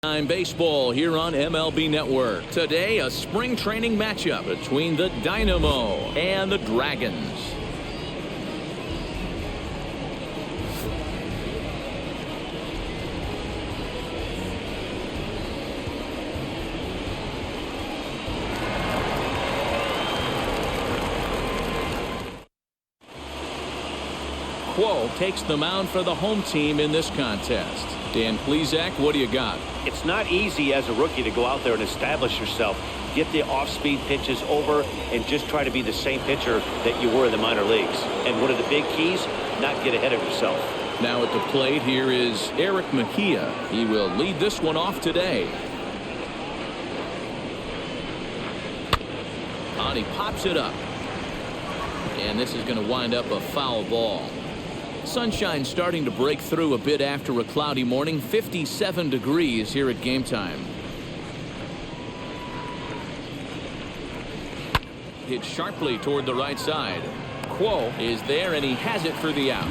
Time baseball here on MLB Network. Today, a spring training matchup between the Dynamo and the Dragons. Quo takes the mound for the home team in this contest. Dan Plesac, what do you got? It's not easy as a rookie to go out there and establish yourself, get the off-speed pitches over, and just try to be the same pitcher that you were in the minor leagues. And one of the big keys, not get ahead of yourself. Now at the plate, here is Eric Mejia. He will lead this one off today. And he pops it up. And this is going to wind up a foul ball. Sunshine starting to break through a bit after a cloudy morning. 57 degrees here at game time. Hit sharply toward the right side. Quo is there, and he has it for the out.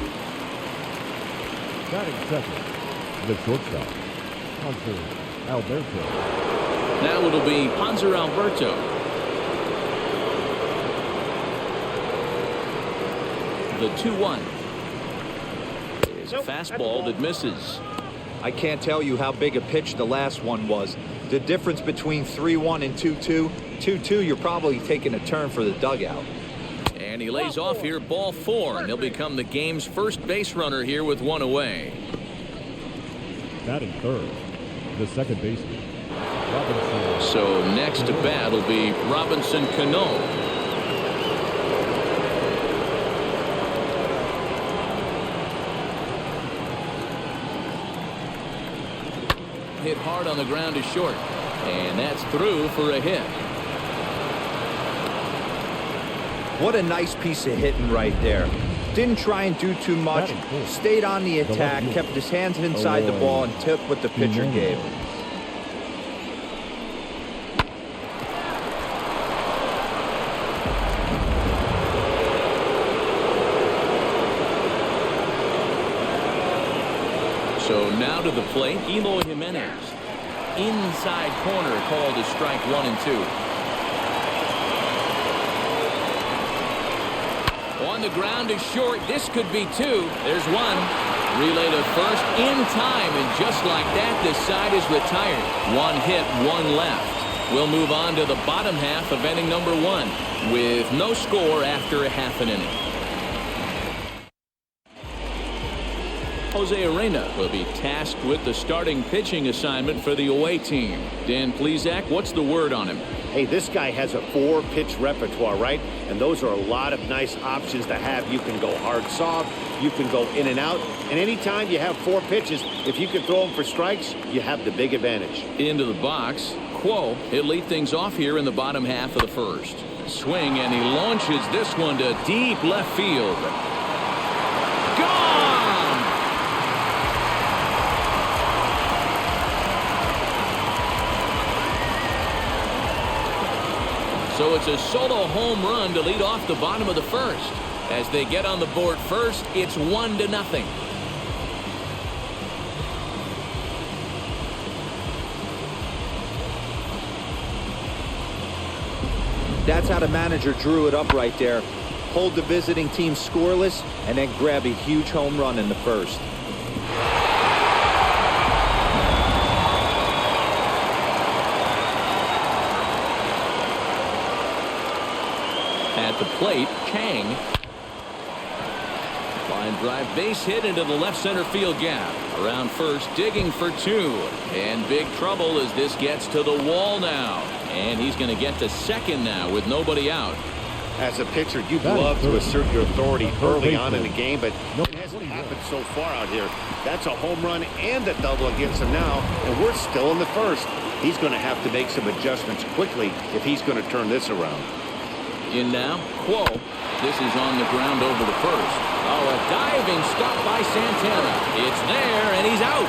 Batting second, the shortstop, Panzer Alberto. Now it'll be Panzer Alberto. The 2-1. Fastball that misses. I can't tell you how big a pitch the last one was. The difference between 3-1 and 2-2. 2-2, you're probably taking a turn for the dugout. And he lays off here, ball 4, and he'll become the game's first base runner here with one away. Batting third, the second baseman, Robinson. So next to bat will be Robinson Cano. Hit hard on the ground to short, and that's through for a hit. What a nice piece of hitting right there. Didn't try and do too much, stayed on the attack, kept his hands inside the ball, and took what the pitcher gave him. So now to the plate, Eloy Jimenez. Inside corner called as strike 1 and 2. On the ground to short. This could be 2. There's 1. Relay to first in time, and just like that, this side is retired. 1 hit, 1 left. We'll move on to the bottom half of inning number 1 with no score after a half an inning. Jose Arena will be tasked with the starting pitching assignment for the away team. Dan Plesac, what's the word on him? Hey, this guy has a 4-pitch repertoire, right? And those are a lot of nice options to have. You can go hard soft, you can go in and out, and anytime you have 4 pitches, if you can throw them for strikes, you have the big advantage. Into the box, Quo. He'll lead things off here in the bottom half of the first. Swing, and he launches this one to deep left field. So it's a solo home run to lead off the bottom of the first. As they get on the board first, it's 1-0. That's how the manager drew it up right there. Hold the visiting team scoreless and then grab a huge home run in the first. At the plate, Chang. Line drive base hit into the left center field gap. Around first, digging for 2. And big trouble as this gets to the wall now. And he's going to get to second now with nobody out. As a pitcher, you'd love to assert your authority early on in the game, but it hasn't happened so far out here. That's a home run and a double against him now, and we're still in the first. He's going to have to make some adjustments quickly if he's going to turn this around. In now, Quo. This is on the ground over the first. Oh, a diving stop by Santana. It's there, and he's out.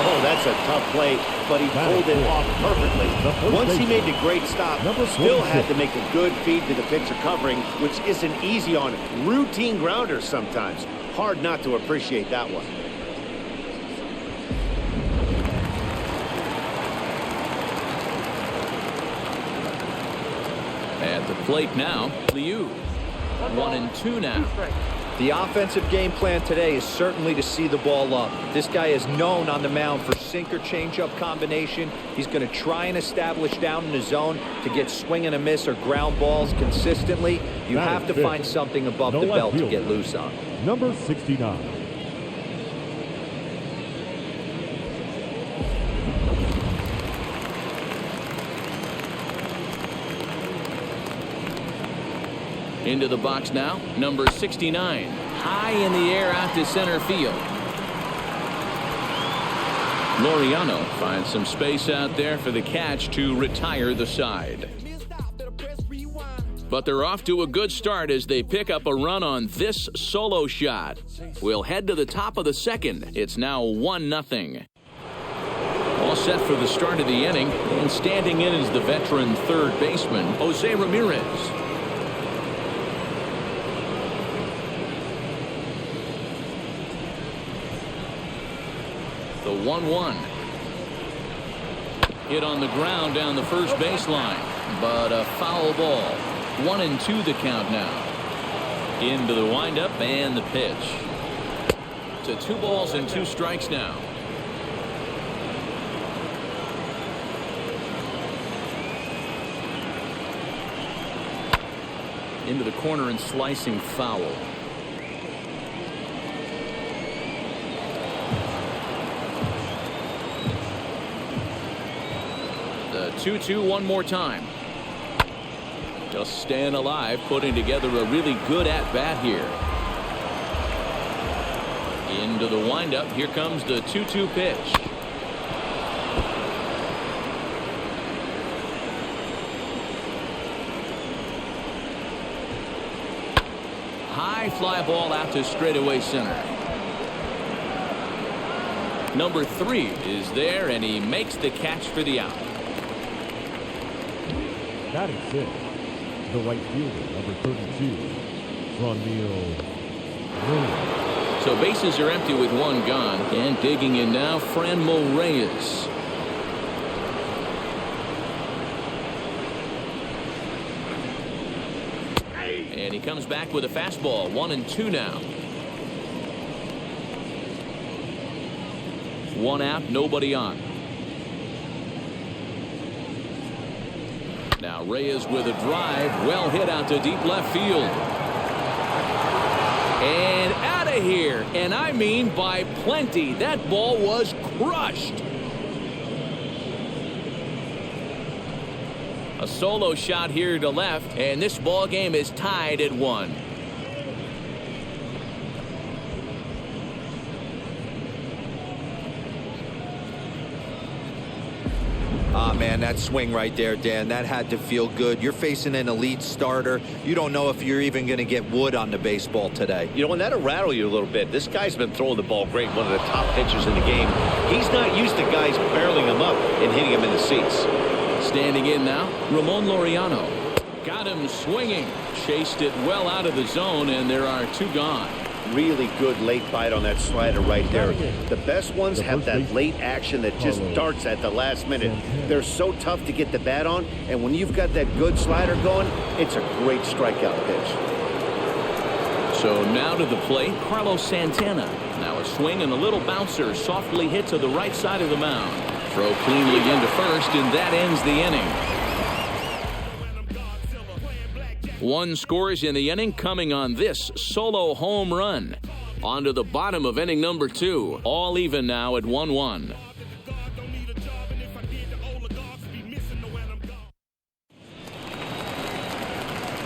Oh, that's a tough play, but he pulled it off perfectly. Once he made the great stop, still had to make a good feed to the pitcher covering, which isn't easy on routine grounders sometimes. Hard not to appreciate that one. Plate now, Liu. 1-2 now. The offensive game plan today is certainly to see the ball up. This guy is known on the mound for sinker changeup combination. He's going to try and establish down in the zone to get swing and a miss or ground balls consistently. You have to find something above the belt to get loose on. Number 69. Into the box now, number 69. High in the air out to center field. Laureano finds some space out there for the catch to retire the side. But they're off to a good start as they pick up a run on this solo shot. We'll head to the top of the second. It's now 1-0. All set for the start of the inning, and standing in is the veteran third baseman, Jose Ramirez. The 1-1. Hit on the ground down the first baseline, but a foul ball. 1-2 the count now. Into the windup and the pitch. To 2 balls and 2 strikes now. Into the corner and slicing foul. The 2-2 one more time. Just staying alive, putting together a really good at-bat here. Into the windup. Here comes the 2-2 pitch. High fly ball out to straightaway center. Number 3 is there, and he makes the catch for the out. Batting 6, the right fielder, number 32, Ronil. So bases are empty with 1 gone, and digging in now, Franmil Reyes. And he comes back with a fastball. 1-2 now. 1 out, nobody on. Now Reyes with a drive, well hit out to deep left field. And out of here, and I mean by plenty. That ball was crushed. A solo shot here to left, and this ball game is tied at 1. Ah, man, that swing right there, Dan, that had to feel good. You're facing an elite starter. You don't know if you're even going to get wood on the baseball today. You know, and that'll rattle you a little bit. This guy's been throwing the ball great, one of the top pitchers in the game. He's not used to guys barreling him up and hitting him in the seats. Standing in now, Ramon Laureano. Got him swinging. Chased it well out of the zone, and there are 2 gone. Really good late bite on that slider right there. The best ones have that late action that just darts at the last minute. They're so tough to get the bat on, and when you've got that good slider going, it's a great strikeout pitch. So now to the plate, Carlos Santana. Now a swing and a little bouncer softly hit to the right side of the mound. Throw cleanly into first, and that ends the inning. 1 scores in the inning, coming on this solo home run. On to the bottom of inning number 2. All even now at 1-1.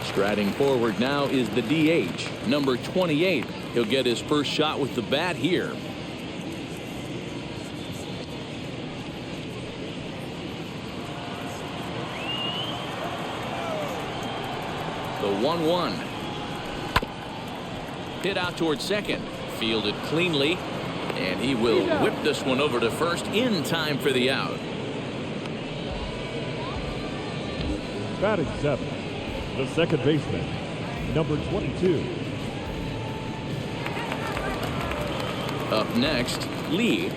Striding forward now is the DH, number 28. He'll get his first shot with the bat here. The 1-1. Hit out towards second. Fielded cleanly. And he will whip this one over to first in time for the out. Batting 7, the second baseman, number 22. Up next, Lee.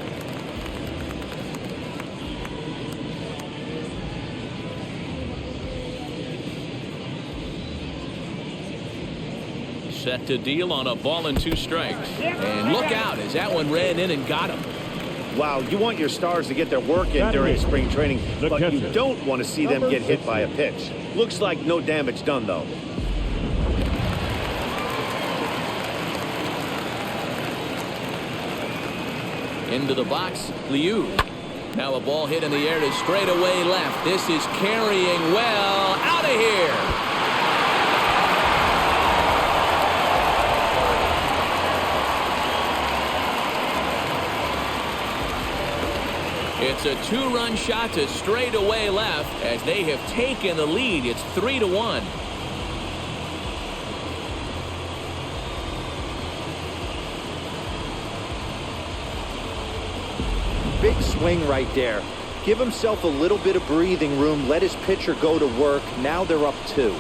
Set to deal on a ball and 2 strikes. And look out as that one ran in and got him. Wow, you want your stars to get their work in during spring training, but you don't want to see them get hit by a pitch. Looks like no damage done, though. Into the box, Liu. Now a ball hit in the air to straightaway left. This is carrying well. Out of here. It's a 2-run shot to straightaway left as they have taken the lead. It's 3-1. Big swing right there. Give himself a little bit of breathing room. Let his pitcher go to work. Now they're up 2.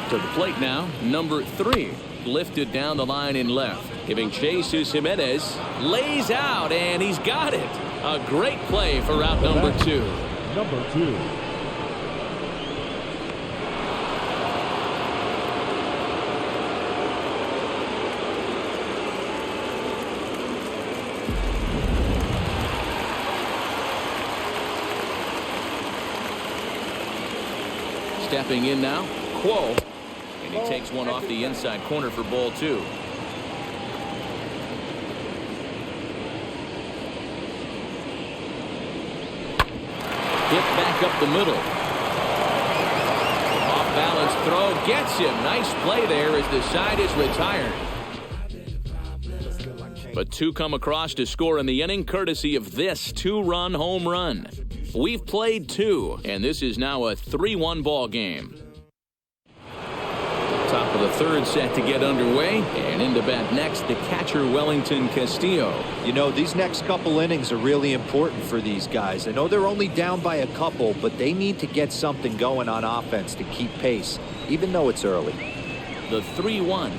To the plate now, number 3. Lifted down the line in left. Giving chase to Jimenez. Lays out, and he's got it. A great play for out number 2. Number 2. Stepping in now, Quo. And he takes one off the inside corner for ball 2. Hit back up the middle. Off balance throw gets him. Nice play there as the side is retired. But 2 come across to score in the inning courtesy of this 2-run home run. We've played 2, and this is now a 3-1 ball game. Top of the 3rd set to get underway, and into bat next, the catcher Wellington Castillo. You know, these next couple innings are really important for these guys. I know they're only down by a couple, but they need to get something going on offense to keep pace, even though it's early. The 3-1.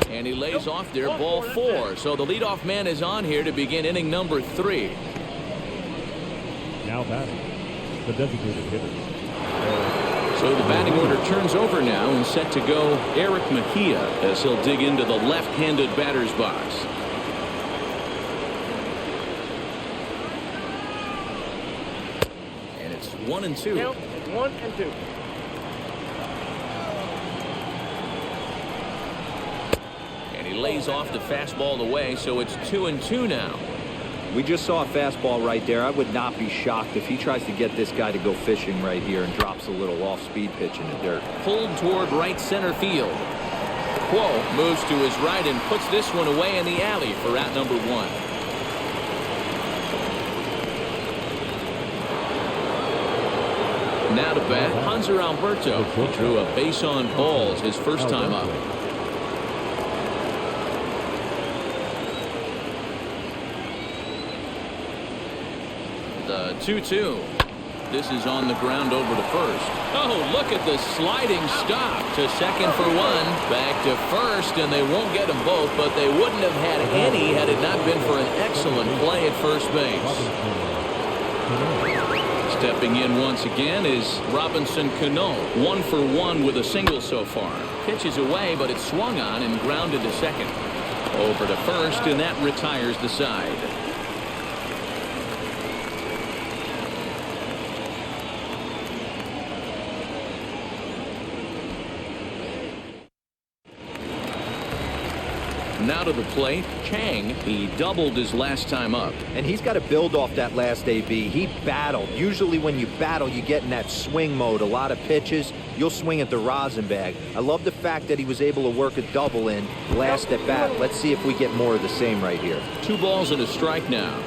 And he lays off there, ball 4. So the leadoff man is on here to begin inning number 3. Now batting, the designated hitter. So the batting order turns over now and set to go Eric Mejia as he'll dig into the left-handed batter's box. And it's 1-2. Count, 1-2. He lays off the fastball away, so it's 2-2 now. We just saw a fastball right there. I would not be shocked if he tries to get this guy to go fishing right here and drops a little off-speed pitch in the dirt. Pulled toward right center field. Quo moves to his right and puts this one away in the alley for out number 1. Now to bat, Hanser Alberto. He drew a base on balls his first time up. The 2-2. This is on the ground over to first. Oh, look at the sliding stop to second for 1. Back to first, and they won't get them both, but they wouldn't have had any had it not been for an excellent play at first base. Stepping in once again is Robinson Cano. 1 for 1 with a single so far. Pitches away, but it's swung on and grounded to second. Over to first, and that retires the side. Now to the plate, Chang. He doubled his last time up. And he's got to build off that last AB. He battled. Usually when you battle, you get in that swing mode. A lot of pitches, you'll swing at the rosin bag. I love the fact that he was able to work a double in last at bat. Let's see if we get more of the same right here. 2 balls and a strike now.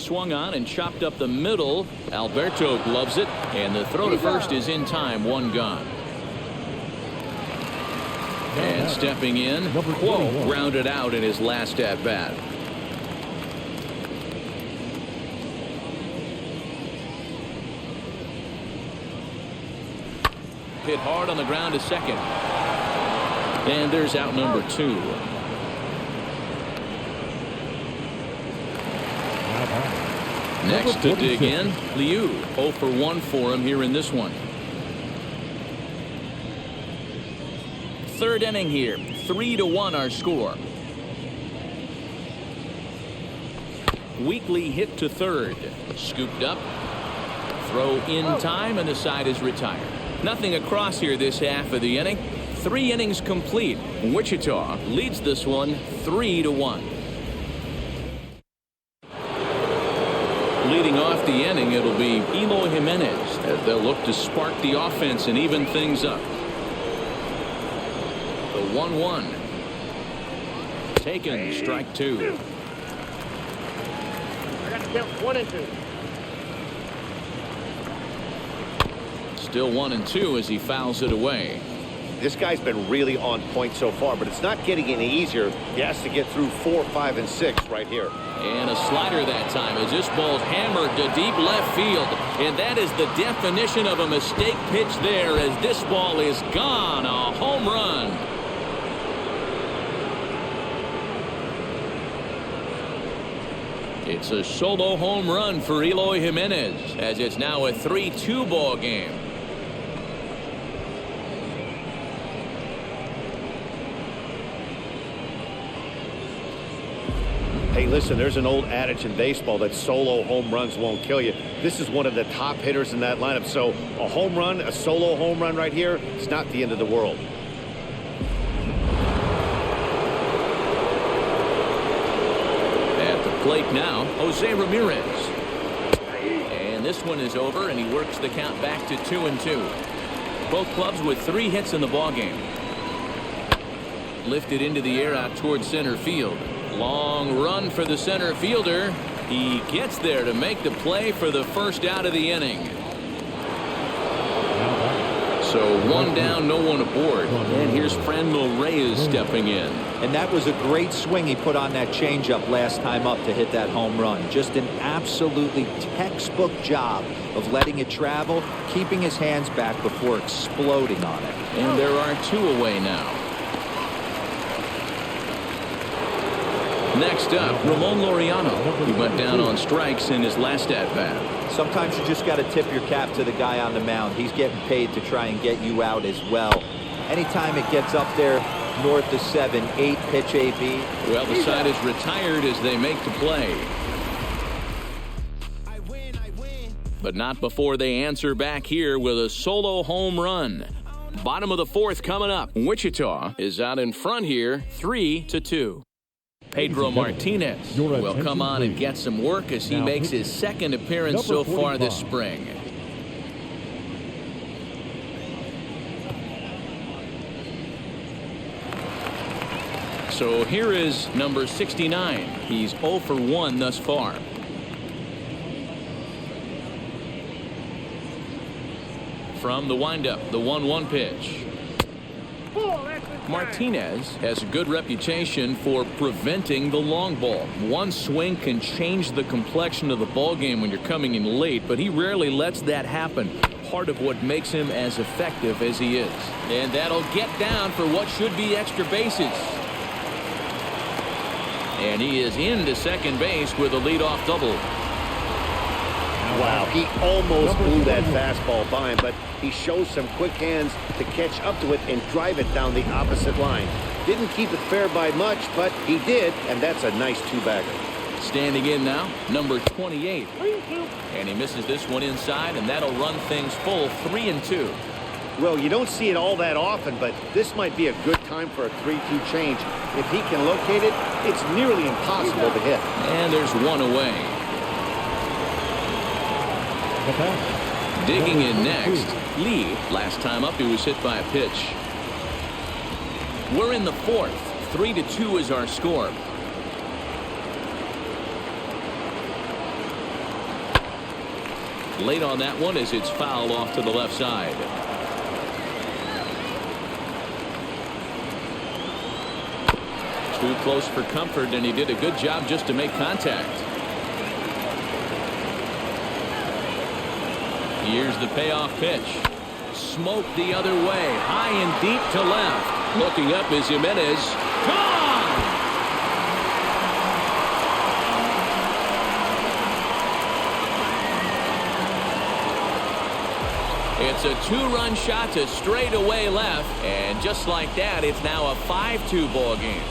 swung on and chopped up the middle. Alberto gloves it, and the throw to first is in time. One gone. And stepping in, Quo grounded out in his last at bat. Hit hard on the ground to second. And there's out number 2. Next to dig in, Liu. 0 for 1 for him here in this one. Third inning here. 3-1 our score. Weekly hit to third. Scooped up. Throw in time, and the side is retired. Nothing across here this half of the inning. 3 innings complete. Wichita leads this one 3-1. Leading off the inning, it'll be Eloy Jimenez as they'll look to spark the offense and even things up. The 1-1. Taken, strike 2. I got to count 1 and 2. Still 1-2 as he fouls it away. This guy's been really on point so far, but it's not getting any easier. He has to get through 4, 5, and 6 right here. And a slider that time as this ball's hammered to deep left field. And that is the definition of a mistake pitch there as this ball is gone. A home run. It's a solo home run for Eloy Jimenez as it's now a 3-2 ball game. Hey, listen, there's an old adage in baseball that solo home runs won't kill you. This is one of the top hitters in that lineup. So a home run, a solo home run right here, it's not the end of the world. At the plate now, Jose Ramirez. And this one is over, and he works the count back to 2-2. Both clubs with 3 hits in the ballgame. Lifted into the air out towards center field. Long run for the center fielder. He gets there to make the play for the first out of the inning. So 1 down, no one aboard. And here's Franmil Reyes stepping in. And that was a great swing he put on that changeup last time up to hit that home run. Just an absolutely textbook job of letting it travel, keeping his hands back before exploding on it. And there are 2 away now. Next up, Ramon Laureano. He went down on strikes in his last at-bat. Sometimes you just got to tip your cap to the guy on the mound. He's getting paid to try and get you out as well. Anytime it gets up there north of 7, 8 pitch AB. Well, the side is retired as they make the play. But not before they answer back here with a solo home run. Bottom of the 4th coming up. Wichita is out in front here, 3-2. Pedro Martinez will come on and get some work as he makes his 2nd appearance so far this spring. So here is number 69. He's 0 for 1 thus far. From the windup, the 1-1 pitch. Martinez has a good reputation for preventing the long ball. One swing can change the complexion of the ball game when you're coming in late, but he rarely lets that happen. Part of what makes him as effective as he is. And that'll get down for what should be extra bases. And he is into second base with a leadoff double. Wow, he almost blew that fastball by him, but he shows some quick hands to catch up to it and drive it down the opposite line. Didn't keep it fair by much, but he did, and that's a nice 2-bagger. Standing in now, number 28. And he misses this one inside, and that'll run things full 3-2. Well, you don't see it all that often, but this might be a good time for a 3-2 change. If he can locate it, it's nearly impossible to hit. And there's 1 away. Digging in next, Lee. Last time up, he was hit by a pitch. We're in the 4th. 3-2 is our score. Late on that one as it's fouled off to the left side. Too close for comfort, and he did a good job just to make contact. Here's the payoff pitch. Smoke the other way. High and deep to left. Looking up is Jimenez. Gone! It's a two-run shot to straightaway left. And just like that, it's now a 5-2 ball game.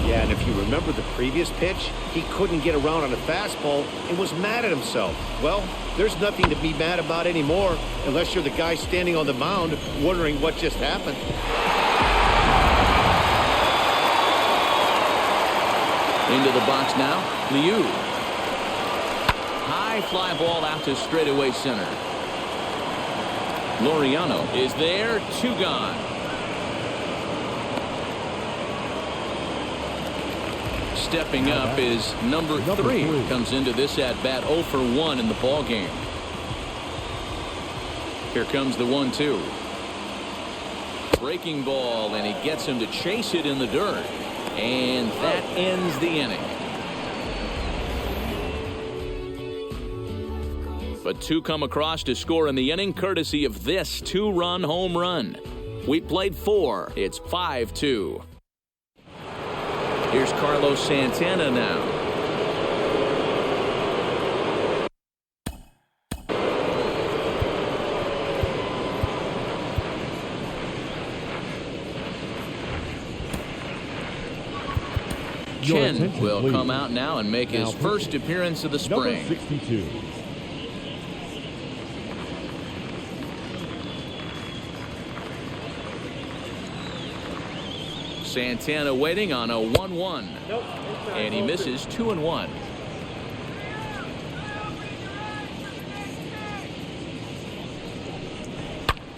Yeah, and if you remember the previous pitch, he couldn't get around on a fastball and was mad at himself. Well, there's nothing to be mad about anymore unless you're the guy standing on the mound wondering what just happened. Into the box now, Liu. High fly ball out to straightaway center. Laureano is there, 2 gone. Stepping up is number 3. Comes into this at bat 0 for 1 in the ball game. Here comes the 1-2. Breaking ball, and he gets him to chase it in the dirt. And that ends the inning. But 2 come across to score in the inning courtesy of this 2-run home run. We played 4. It's 5-2. Here's Carlos Santana now. Chen will come out now and make his first appearance of the spring. Number 62. Santana waiting on a 1-1. And he misses 2-1.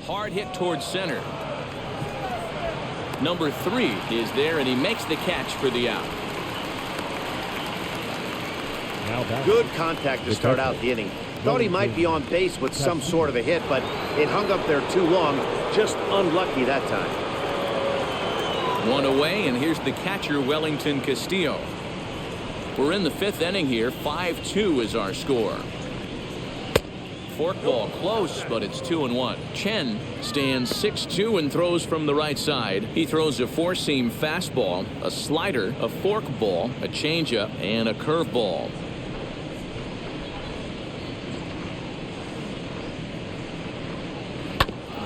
Hard hit towards center. Number 3 is there, and he makes the catch for the out. Good contact to start out the inning. Thought he might be on base with some sort of a hit, but it hung up there too long. Just unlucky that time. 1 away, and here's the catcher, Wellington Castillo. We're in the 5th inning here. 5-2 is our score. Forkball close, but it's 2-1. Chen stands 6'2" and throws from the right side. He throws a 4-seam fastball, a slider, a forkball, a changeup, and a curveball.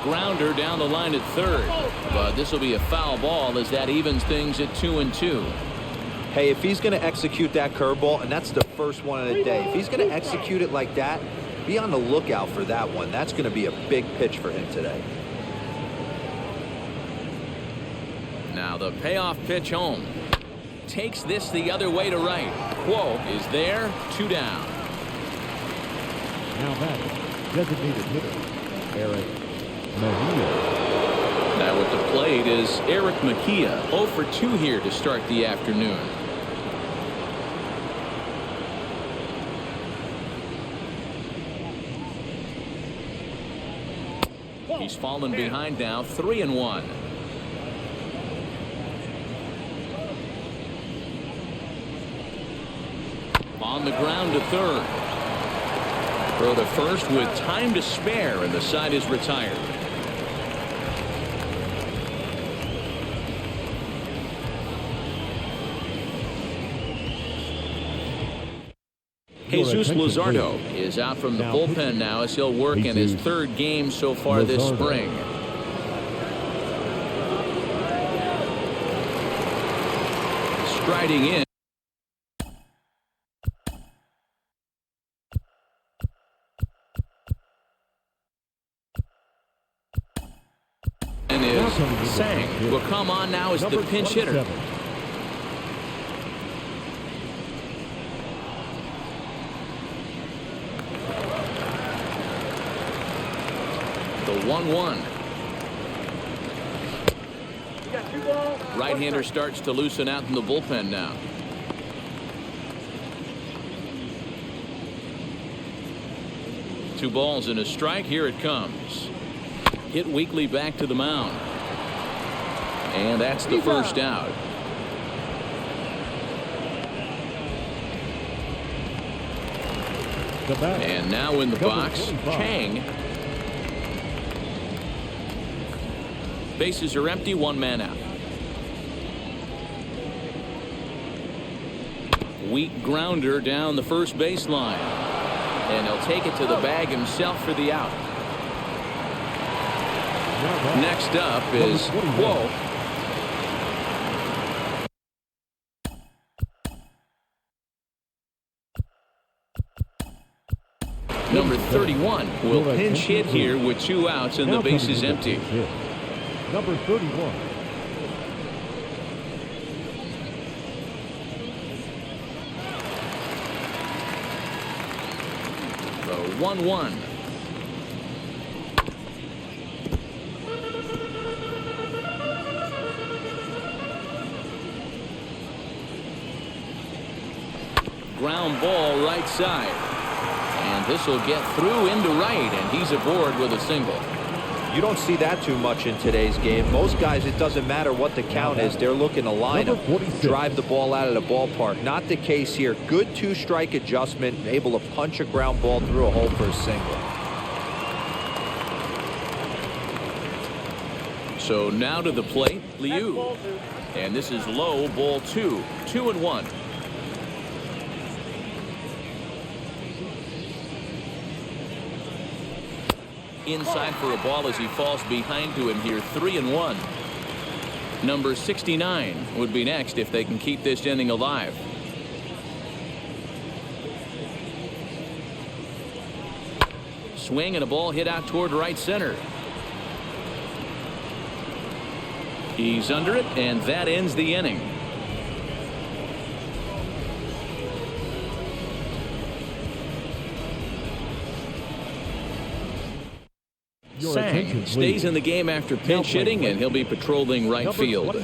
Grounder down the line at third, but this will be a foul ball as that evens things at 2-2. Hey, if he's going to execute that curveball, and that's the first one of the day, if he's going to execute it like that, be on the lookout for that one. That's going to be a big pitch for him today. Now the payoff pitch home. Takes this the other way to right. Quo is there, 2 down. Now back, designated hitter, Eric Mejia. Now at the plate is Eric Mejia, 0 for 2 here to start the afternoon. He's fallen behind now, 3-1. On the ground to third. Throw to first with time to spare, and the side is retired. Jesus Luzardo is out from the bullpen now as he'll work in his 3rd game so far this spring. Striding in. And is Sang will come on now as the pinch hitter. The 1-1. Right-hander starts to loosen out in the bullpen now. Two balls and a strike. Here it comes. Hit weakly back to the mound. And that's the first out. And now in the box, Chang. Bases are empty, one man out. Weak grounder down the first baseline. And he'll take it to the bag himself for the out. Next up is Whoa. Number 31 will pinch hit here with 2 outs and the base is empty. Number 31. The 1-1. Ground ball right side. And this will get through into right, and he's aboard with a single. You don't see that too much in today's game. Most guys, it doesn't matter what the count is. They're looking to line up, drive the ball out of the ballpark. Not the case here. Good 2-strike adjustment, able to punch a ground ball through a hole for a single. So now to the plate, Liu. And this is low, ball 2. 2-1. Inside for a ball as he falls behind to him here. 3-1. Number 69 would be next if they can keep this inning alive. Swing and a ball hit out toward right center. He's under it, and that ends the inning. Sang stays in the game after pinch hitting, and he'll be patrolling right field.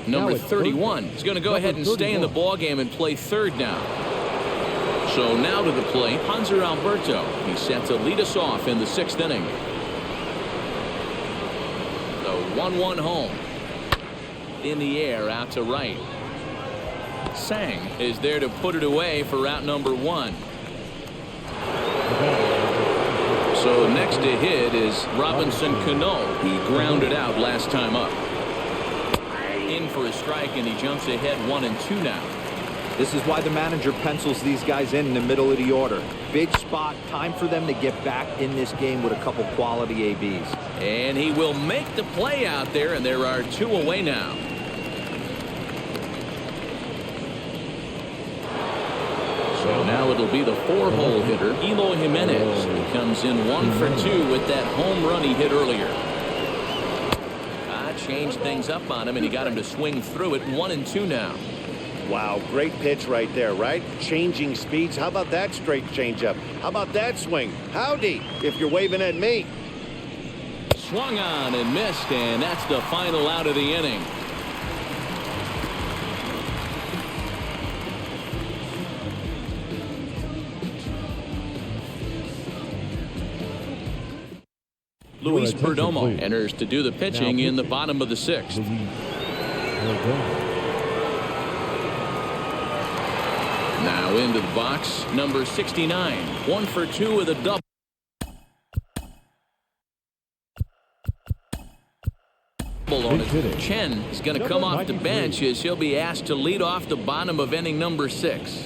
Number 31 is going to go ahead and stay in the ball game and play third now. So now to the plate, Hanser Alberto. He's set to lead us off in the 6th inning. The 1-1 home. In the air out to right. Sang is there to put it away for out number 1. So next to hit is Robinson Cano. He grounded out last time up. In for a strike, and he jumps ahead 1-2 now. This is why the manager pencils these guys in the middle of the order. Big spot, time for them to get back in this game with a couple quality ABs. And he will make the play out there, and there are 2 away now. So now it'll be the 4-hole hitter, Eloy Jimenez. He comes in 1 for 2 with that home run he hit earlier. Changed things up on him, and he got him to swing through it. 1-2 now. Wow, great pitch right there, right? Changing speeds. How about that straight changeup? How about that swing? Howdy, if you're waving at me. Swung on and missed, and that's the final out of the inning. Luis Perdomo enters to do the pitching in the bottom of the 6th. Now into the box, number 69. 1 for 2 with a double. On it. Chen is going to come off the bench as he'll be asked to lead off the bottom of inning number 6.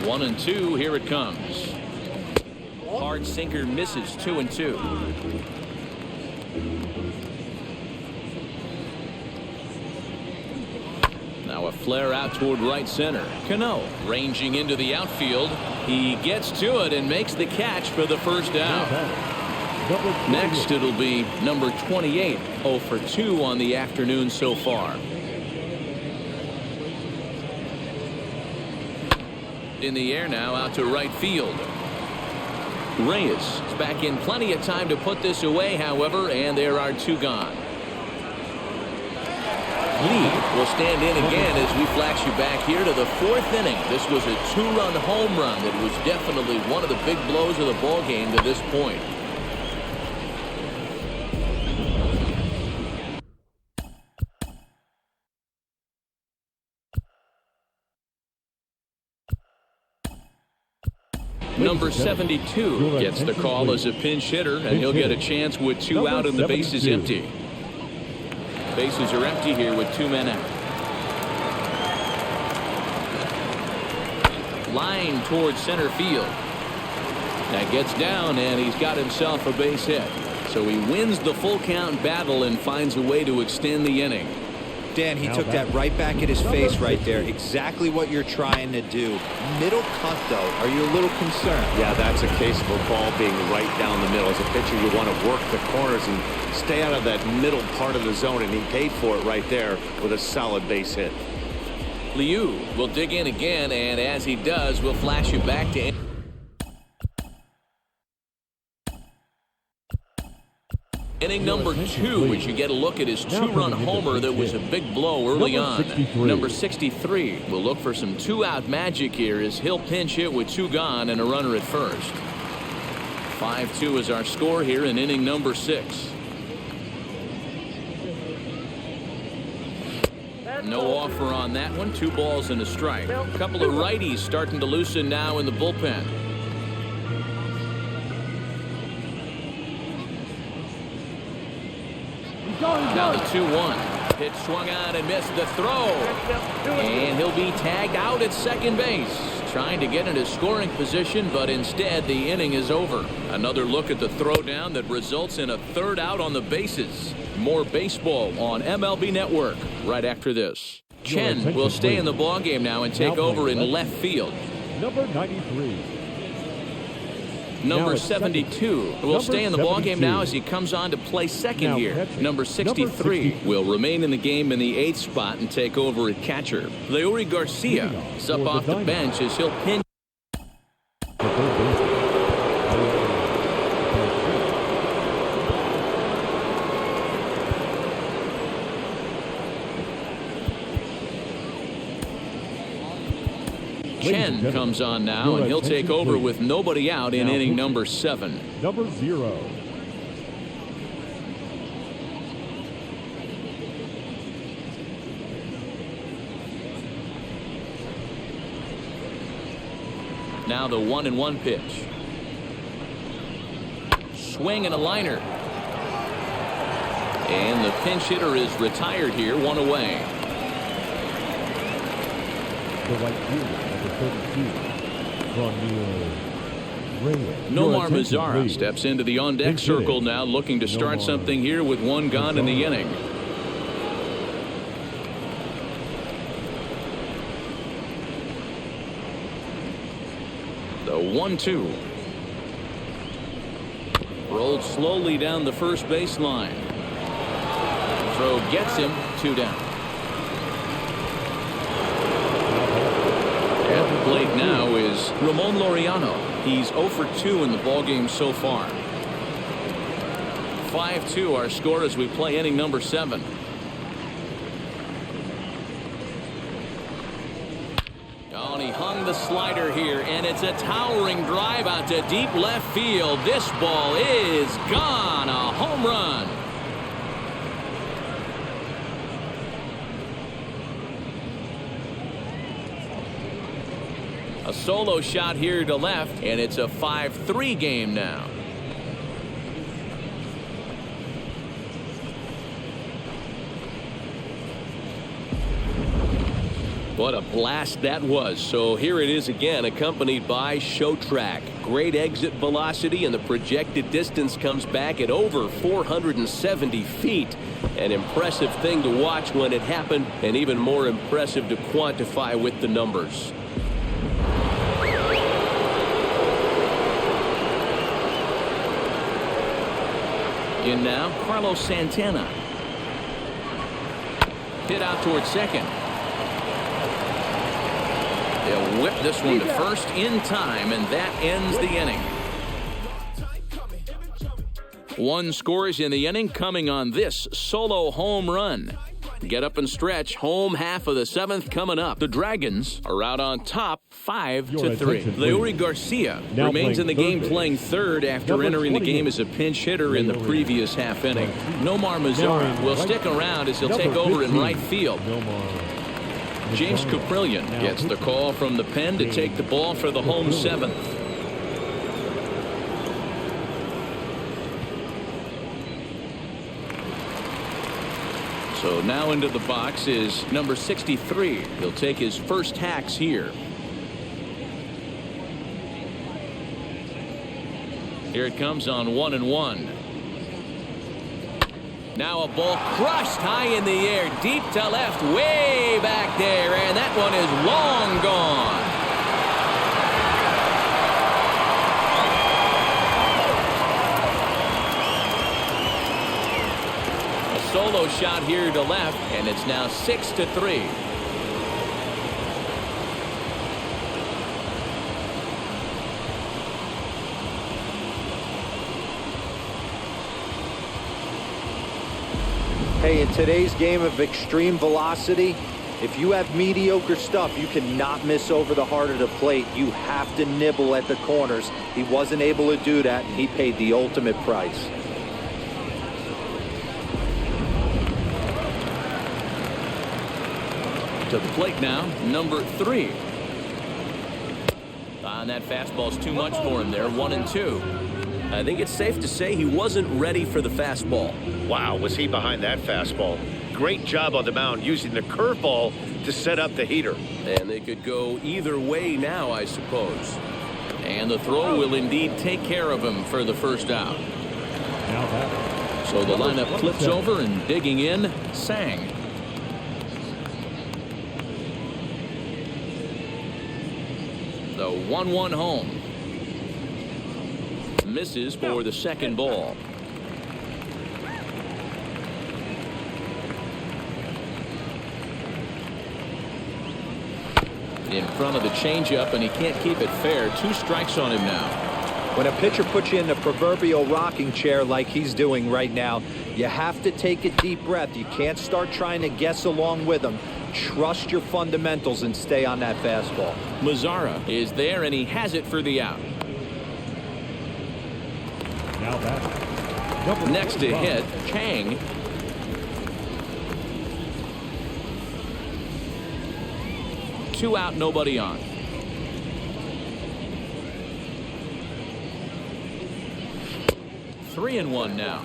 One and 2, here it comes. Hard sinker misses. 2-2. Now a flare out toward right center. Cano ranging into the outfield. He gets to it and makes the catch for the first out. Next it'll be number 28. 0 for 2 on the afternoon so far. In the air now out to right field. Reyes is back in plenty of time to put this away, however, and there are 2 gone. Lee will stand in again as we flash you back here to the 4th inning. This was a 2-run home run that was definitely one of the big blows of the ball game to this point. Number 72 gets the call as a pinch hitter, and he'll get a chance with 2 out and the bases empty. Bases are empty here with 2 men out. Line towards center field. That gets down, and he's got himself a base hit. So he wins the full count battle and finds a way to extend the inning. Dan, he took that right back at his face right there. Exactly what you're trying to do. Middle cut, though. Are you a little concerned? Yeah, that's a case of a ball being right down the middle. As a pitcher, you want to work the corners and stay out of that middle part of the zone, and he paid for it right there with a solid base hit. Liu will dig in again, and as he does, we'll flash you back to inning number 2, as you get a look at his 2-run homer that was a big blow early on. Number 63 will look for some 2-out magic here as he'll pinch hit with 2 gone and a runner at first. 5-2 is our score here in inning number 6. No offer on that one. 2 balls and a strike. A couple of righties starting to loosen now in the bullpen. Now the 2-1. Pitch swung on and missed the throw. And he'll be tagged out at second base. Trying to get into scoring position, but instead the inning is over. Another look at the throwdown that results in a 3rd out on the bases. More baseball on MLB Network right after this. Chen will stay in the ballgame now and take over in left field. Number 93. Number 72 will stay in the ballgame now as he comes on to play second here. Number 63 will remain in the game in the 8th spot and take over at catcher. Leury Garcia is up off the bench as he'll pinch. Chen comes on now, and he'll take over with nobody out in inning number 7. Number 0. Now the 1-1 pitch. Swing and a liner. And the pinch hitter is retired here, 1 away. The right fielder, number 32, Reyes. Nomar Mazara steps into the on-deck circle now, looking to start something here with 1 gone in the inning. The 1-2. Rolled slowly down the first baseline. Throw gets him, 2 down. At the plate now is Ramon Laureano. He's 0 for 2 in the ballgame so far. 5-2 our score as we play inning number 7. Oh, and he hung the slider here, and it's a towering drive out to deep left field. This ball is gone. A home run. A solo shot here to left, and it's a 5-3 game now. What a blast that was. So here it is again, accompanied by Show Track. Great exit velocity, and the projected distance comes back at over 470 feet. An impressive thing to watch when it happened, and even more impressive to quantify with the numbers. In now, Carlos Santana. Hit out towards second. They'll whip this one to first in time, and that ends the inning. One scores in the inning coming on this solo home run. Get up and stretch. Home half of the 7th coming up. The Dragons are out on top 5-3. Leury Garcia remains in the game playing third after entering the game as a pinch hitter in the previous half inning. Nomar Mazara will stick around as he'll take over in right field. James Caprillion gets the call from the pen to take the ball for the home 7th. So now into the box is number 63. He'll take his first hacks here. Here it comes on 1-1. Now a ball crushed high in the air, deep to left, way back there, and that one is long gone. Solo shot here to left, and it's now 6-3. Hey, in today's game of extreme velocity, if you have mediocre stuff, you cannot miss over the heart of the plate. You have to nibble at the corners. He wasn't able to do that, and he paid the ultimate price. To the plate now, number 3. And that fastball's too much for him there, 1-2. I think it's safe to say he wasn't ready for the fastball. Wow, was he behind that fastball. Great job on the mound using the curveball to set up the heater. And they could go either way now, I suppose. And the throw will indeed take care of him for the first out. So the lineup flips over, and digging in, Sang. The 1-1 home. Misses for the second ball. In front of the changeup, and he can't keep it fair. 2 strikes on him now. When a pitcher puts you in the proverbial rocking chair like he's doing right now, you have to take a deep breath. You can't start trying to guess along with him. Trust your fundamentals and stay on that fastball. Mazara is there, and he has it for the out. Next to hit, Chang. Two out, nobody on. Three and one now.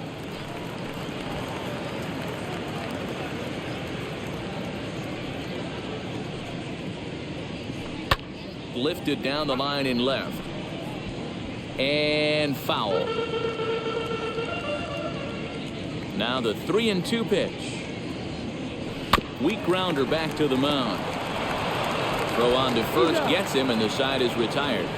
Lifted down the line in left. And foul. Now the 3-2 pitch. Weak grounder back to the mound. Throw on to first gets him, and the side is retired.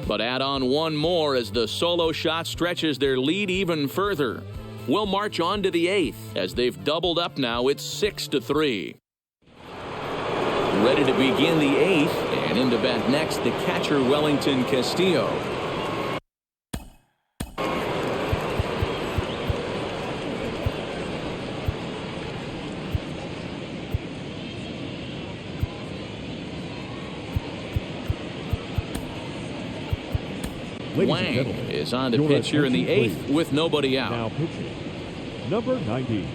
But add on one more as the solo shot stretches their lead even further. We'll march on to the 8th as they've doubled up now. It's 6-3. Ready to begin the 8th, and into bat next, the catcher Wellington Castillo. Wang is on the pitch here in the 8th with nobody out. Now pitching, number 90.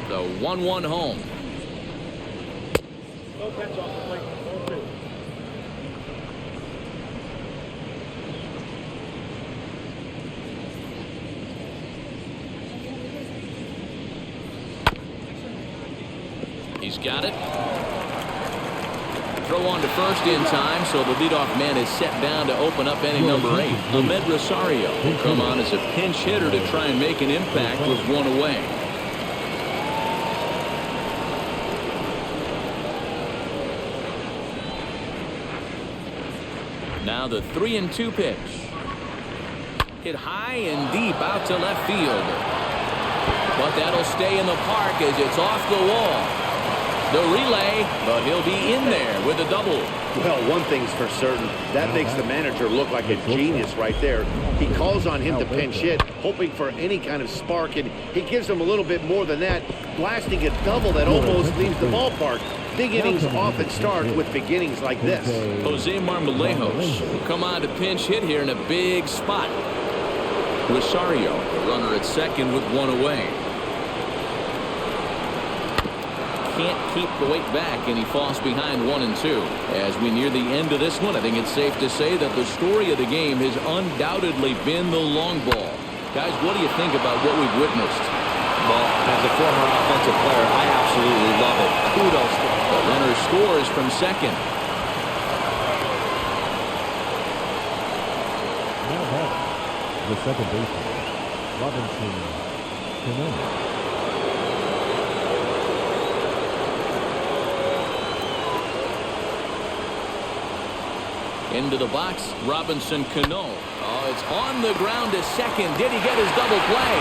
The 1-1 home. No catch off the plate. 4-2. He's got it. Throw on to first in time, so the leadoff man is set down to open up inning number 8. Ahmed Rosario will come on as a pinch hitter to try and make an impact with one away. Now the 3-2 pitch. Hit high and deep out to left field. But that'll stay in the park as it's off the wall. The relay, but he'll be in there with a double. Well, one thing's for certain. That makes the manager look like a genius right there. He calls on him to pinch hit, hoping for any kind of spark, and he gives him a little bit more than that, blasting a double that almost leaves the ballpark. Big innings often start with beginnings like this. Jose Marmolejos will come on to pinch hit here in a big spot. Rosario, the runner at second with one away. Can't keep the weight back, and he falls behind 1-2. As we near the end of this one, I think it's safe to say that the story of the game has undoubtedly been the long ball. Guys, what do you think about what we've witnessed? Well, as a former offensive player, I absolutely love it. Kudos to him. The runner scores from second. Now back, the second baseman, Robinson Cano. Into the box, Robinson Cano. Oh, it's on the ground to second. Did he get his double play?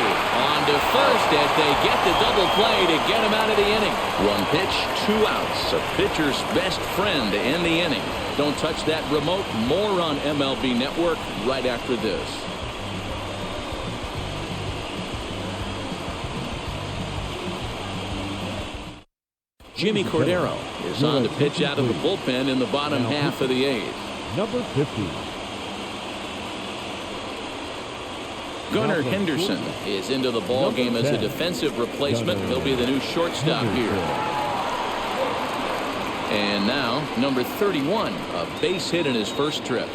On to first as they get the double play to get him out of the inning. One pitch, 2 outs. A pitcher's best friend to end the inning. Don't touch that remote. More on MLB Network right after this. Jimmy Cordero is on to pitch out of the bullpen in the bottom half of the 8th. Number 50. Gunnar Henderson is into the ball game as a defensive replacement. He'll be the new shortstop here. And now, number 31, a base hit in his first trip.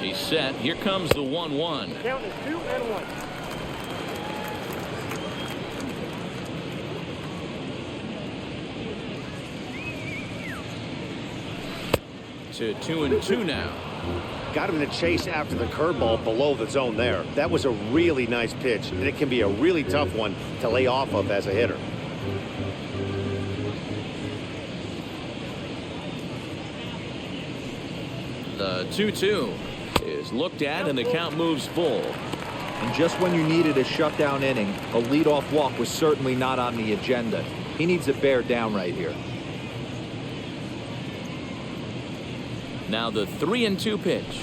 He's set. Here comes the 1-1. Count is 2-1. 2-2 now. Got him to chase after the curveball below the zone there. That was a really nice pitch, and it can be a really tough one to lay off of as a hitter. The 2-2 is looked at, and the count moves full. And just when you needed a shutdown inning, a leadoff walk was certainly not on the agenda. He needs to bear down right here. Now the 3-2 pitch.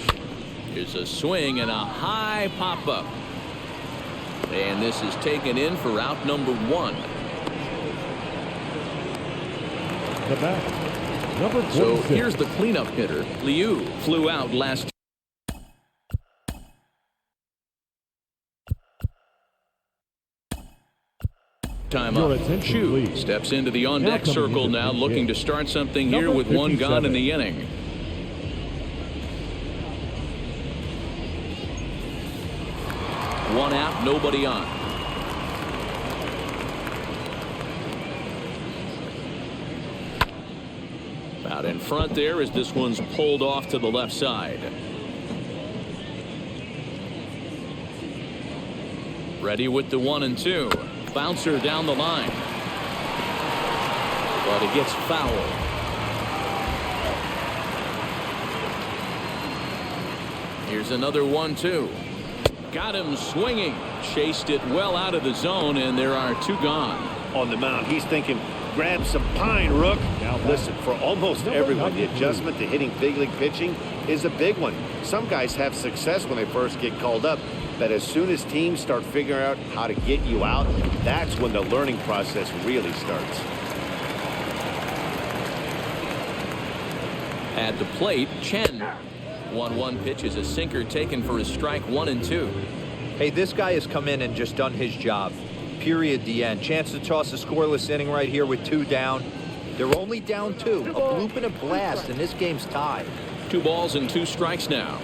Here's a swing and a high pop-up. And this is taken in for out number 1. The back, number 46. So here's the cleanup hitter. Liu flew out last time up. Chu steps into the on-deck circle now, looking to start something here with 1 gone in the inning. One out, nobody on. Out in front there as this one's pulled off to the left side. Ready with the 1-2. Bouncer down the line. But it gets foul. Here's another 1-2. Got him swinging. Chased it well out of the zone, and there are 2 gone. On the mound, he's thinking, grab some pine, Rook. Listen, for almost everyone, the adjustment to hitting big league pitching is a big one. Some guys have success when they first get called up, but as soon as teams start figuring out how to get you out, that's when the learning process really starts. At the plate, Chen. 1-1 pitch is a sinker taken for a strike. 1-2. Hey, this guy has come in and just done his job. Period. The end. Chance to toss a scoreless inning right here with 2 down. They're only down 2. A bloop and a blast, and this game's tied. 2 balls and 2 strikes now.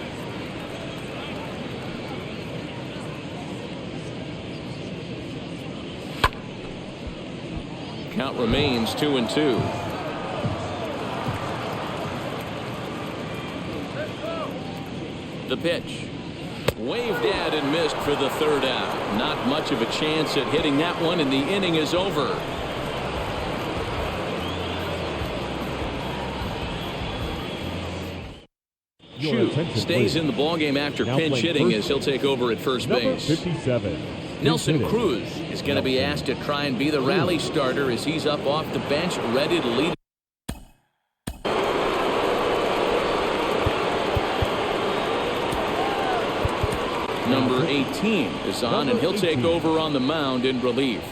Count remains 2-2. The pitch. Waved at and missed for the 3rd out. Not much of a chance at hitting that one, and the inning is over. Chu stays in the ballgame after pinch hitting as he'll take over at first base. 57. Nelson Cruz is going to be asked to try and be the rally starter as he's up off the bench, ready to lead. Number 18 is on, and he'll take over on the mound in relief.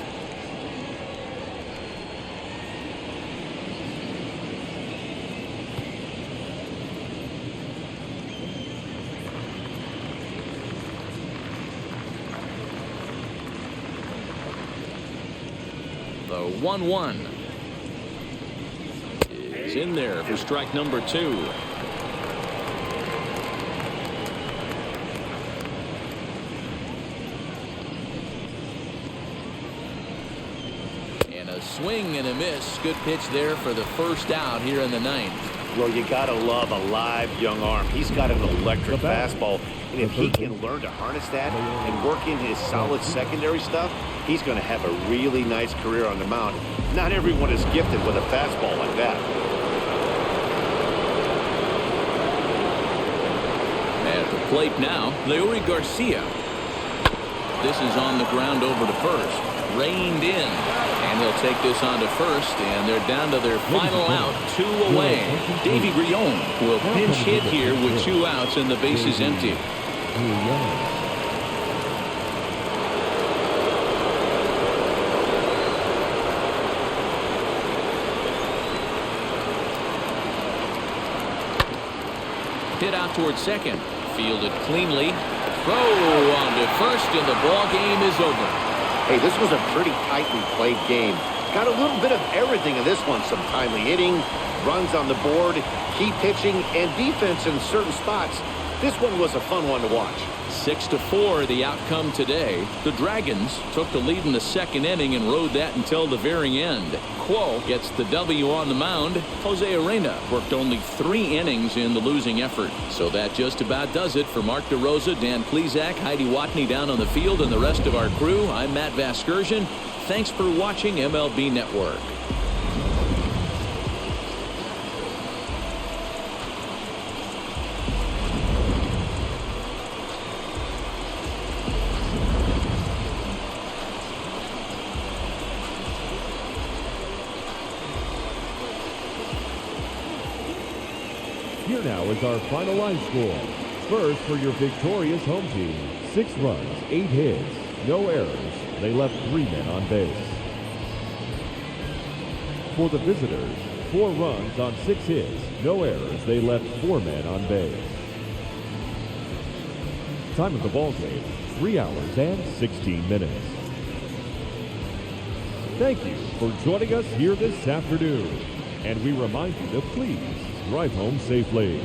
The 1-1 is in there for strike number 2. And a swing and a miss. Good pitch there for the first out here in the 9th. Well, you got to love a live young arm. He's got an electric fastball. And if he can learn to harness that and work in his solid secondary stuff, he's going to have a really nice career on the mound. Not everyone is gifted with a fastball like that. At the plate now, Leury Garcia. This is on the ground over to first. Reined in. And he'll take this on to first, and they're down to their final out, 2 away. Davy Grillon will pinch hit here with 2 outs and the base is empty. Hit out towards second. Fielded cleanly. Throw on to first, and the ball game is over. Hey, this was a pretty tightly played game. Got a little bit of everything in this one. Some timely hitting, runs on the board, key pitching, and defense in certain spots. This one was a fun one to watch. 6-4 the outcome today. The Dragons took the lead in the 2nd inning and rode that until the very end. Quo gets the W on the mound. Jose Arena worked only 3 innings in the losing effort. So that just about does it for Mark DeRosa, Dan Plesac, Heidi Watney down on the field, and the rest of our crew. I'm Matt Vasgersian. Thanks for watching MLB Network. Here now is our final line score. First for your victorious home team, 6 runs, 8 hits, no errors. They left 3 men on base. For the visitors, 4 runs on 6 hits, no errors. They left 4 men on base. Time of the ball game, 3 hours and 16 minutes. Thank you for joining us here this afternoon. And we remind you to please drive home safely.